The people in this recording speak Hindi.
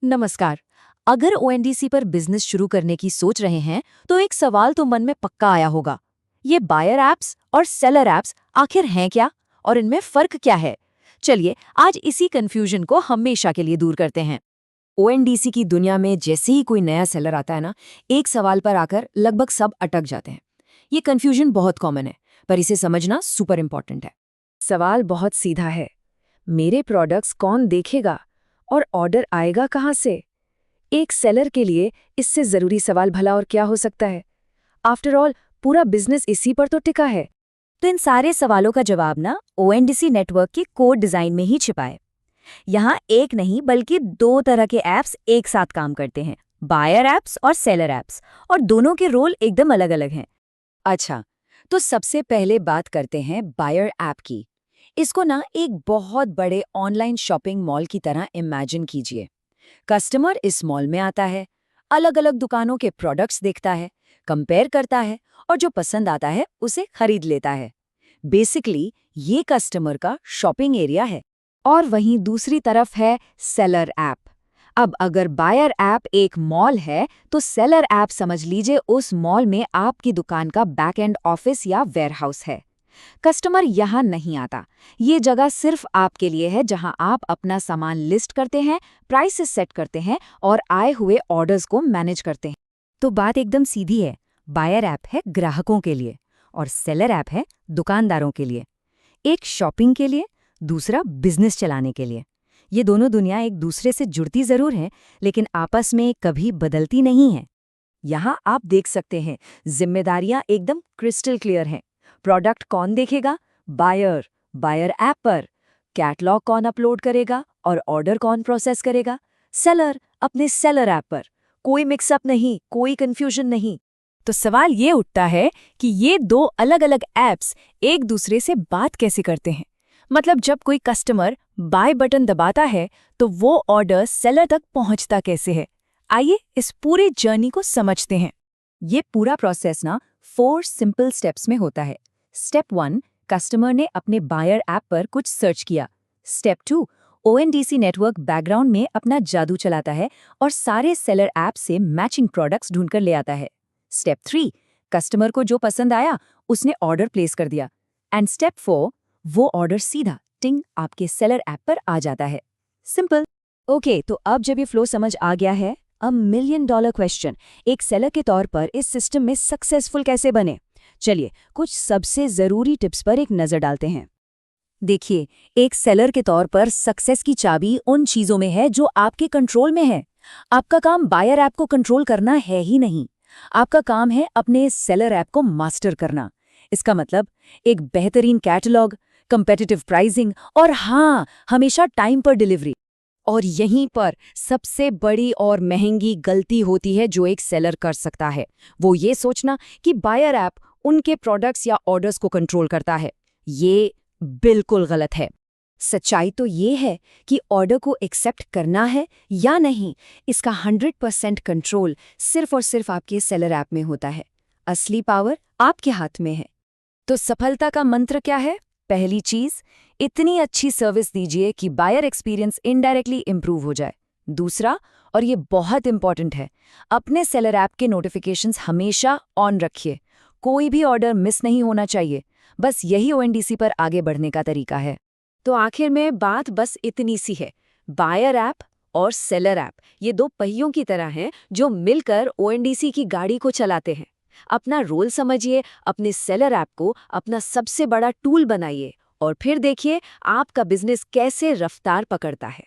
नमस्कार। अगर ओएनडीसी पर बिजनेस शुरू करने की सोच रहे हैं तो एक सवाल तो मन में पक्का आया होगा। ये बायर ऐप्स और सेलर ऐप्स आखिर हैं क्या और इनमें फर्क क्या है? चलिए आज इसी कंफ्यूजन को हमेशा के लिए दूर करते हैं। ओएनडीसी की दुनिया में जैसे ही कोई नया सेलर आता है ना, एक सवाल पर आकर लगभग सब अटक जाते हैं। ये कंफ्यूजन बहुत कॉमन है, पर इसे समझना सुपर इंपॉर्टेंट है। सवाल बहुत सीधा है। मेरे प्रोडक्ट्स कौन देखेगा और ऑर्डर आएगा कहाँ से? एक सेलर के लिए इससे जरूरी सवाल भला और क्या हो सकता है? आफ्टर ऑल, पूरा बिजनेस इसी पर तो टिका है। तो इन सारे सवालों का जवाब ना ओएनडीसी नेटवर्क की कोड डिजाइन में ही छिपा है। यहाँ एक नहीं बल्कि दो तरह के ऐप्स एक साथ काम करते हैं, बायर ऐप्स और सेलर ऐप्स, और दोनों के रोल एकदम अलग अलग हैं। अच्छा, तो सबसे पहले बात करते हैं बायर ऐप की। इसको ना एक बहुत बड़े ऑनलाइन शॉपिंग मॉल की तरह इमेजिन कीजिए। कस्टमर इस मॉल में आता है, अलग अलग दुकानों के प्रोडक्ट्स देखता है, कंपेयर करता है और जो पसंद आता है उसे खरीद लेता है। बेसिकली ये कस्टमर का शॉपिंग एरिया है। और वहीं दूसरी तरफ है सेलर ऐप। अब अगर बायर ऐप एक मॉल है तो सेलर ऐप समझ लीजिए उस मॉल में आपकी दुकान का बैक एंड ऑफिस या वेयरहाउस है। कस्टमर यहाँ नहीं आता। ये जगह सिर्फ आपके लिए है जहाँ आप अपना सामान लिस्ट करते हैं, प्राइसेस सेट करते हैं और आए हुए ऑर्डर्स को मैनेज करते हैं। तो बात एकदम सीधी है। बायर ऐप है ग्राहकों के लिए और सेलर ऐप है दुकानदारों के लिए। एक शॉपिंग के लिए, दूसरा बिजनेस चलाने के लिए। ये दोनों दुनिया एक दूसरे से जुड़ती जरूर हैं, लेकिन आपस में कभी बदलती नहीं है। यहाँ आप देख सकते हैं जिम्मेदारियां एकदम क्रिस्टल क्लियर हैं। प्रोडक्ट कौन देखेगा? बायर, बायर ऐप पर। कैटलॉग कौन अपलोड करेगा और ऑर्डर कौन प्रोसेस करेगा? सेलर, अपने सेलर ऐप पर। कोई मिक्सअप नहीं, कोई कंफ्यूजन नहीं। तो सवाल ये उठता है कि ये दो अलग अलग ऐप्स एक दूसरे से बात कैसे करते हैं? मतलब जब कोई कस्टमर बाय बटन दबाता है तो वो ऑर्डर सेलर तक पहुंचता कैसे है? आइए इस पूरी जर्नी को समझते हैं। ये पूरा प्रोसेस ना 4 सिंपल स्टेप्स में होता है। स्टेप 1, कस्टमर ने अपने बायर ऐप पर कुछ सर्च किया। स्टेप 2, ओएनडीसी नेटवर्क बैकग्राउंड में अपना जादू चलाता है और सारे सेलर ऐप से मैचिंग प्रोडक्ट्स ढूंढकर ले आता है। स्टेप 3, कस्टमर को जो पसंद आया उसने ऑर्डर प्लेस कर दिया। एंड स्टेप 4, वो ऑर्डर सीधा टिंग आपके सेलर ऐप पर आ जाता है। सिंपल। ओके, तो अब जब ये फ्लो समझ आ गया है, $1 मिलियन क्वेश्चन, एक सेलर के तौर पर इस सिस्टम में सक्सेसफुल कैसे बने? चलिए कुछ सबसे जरूरी टिप्स पर एक नजर डालते हैं। देखिए, एक सेलर के तौर पर सक्सेस की चाबी उन चीजों में है जो आपके कंट्रोल में है। आपका काम बायर ऐप को कंट्रोल करना है ही नहीं, आपका काम है अपने सेलर ऐप को मास्टर करना। इसका मतलब एक बेहतरीन कैटलॉग, कंपेटिटिव प्राइसिंग और हाँ, हमेशा टाइम पर डिलीवरी। और यहीं पर सबसे बड़ी और महंगी गलती होती है जो एक सेलर कर सकता है, वो ये सोचना कि बायर ऐप उनके प्रोडक्ट्स या ऑर्डर्स को कंट्रोल करता है। ये बिल्कुल गलत है। सच्चाई तो ये है कि ऑर्डर को एक्सेप्ट करना है या नहीं, इसका 100% कंट्रोल सिर्फ और सिर्फ आपके सेलर ऐप में होता है। असली पावर आपके हाथ में है। तो सफलता का मंत्र क्या है? पहली चीज, इतनी अच्छी सर्विस दीजिए कि बायर एक्सपीरियंस इनडायरेक्टली इंप्रूव हो जाए। दूसरा, और ये बहुत इंपॉर्टेंट है, अपने सेलर ऐप के नोटिफिकेशंस हमेशा ऑन रखिए। कोई भी ऑर्डर मिस नहीं होना चाहिए। बस यही ओएनडीसी पर आगे बढ़ने का तरीका है। तो आखिर में बात बस इतनी सी है, बायर ऐप और सेलर ऐप ये दो पहियों की तरह हैं जो मिलकर ओएनडीसी की गाड़ी को चलाते हैं। अपना रोल समझिए, अपने सेलर ऐप को अपना सबसे बड़ा टूल बनाइए और फिर देखिए आपका बिजनेस कैसे रफ्तार पकड़ता है।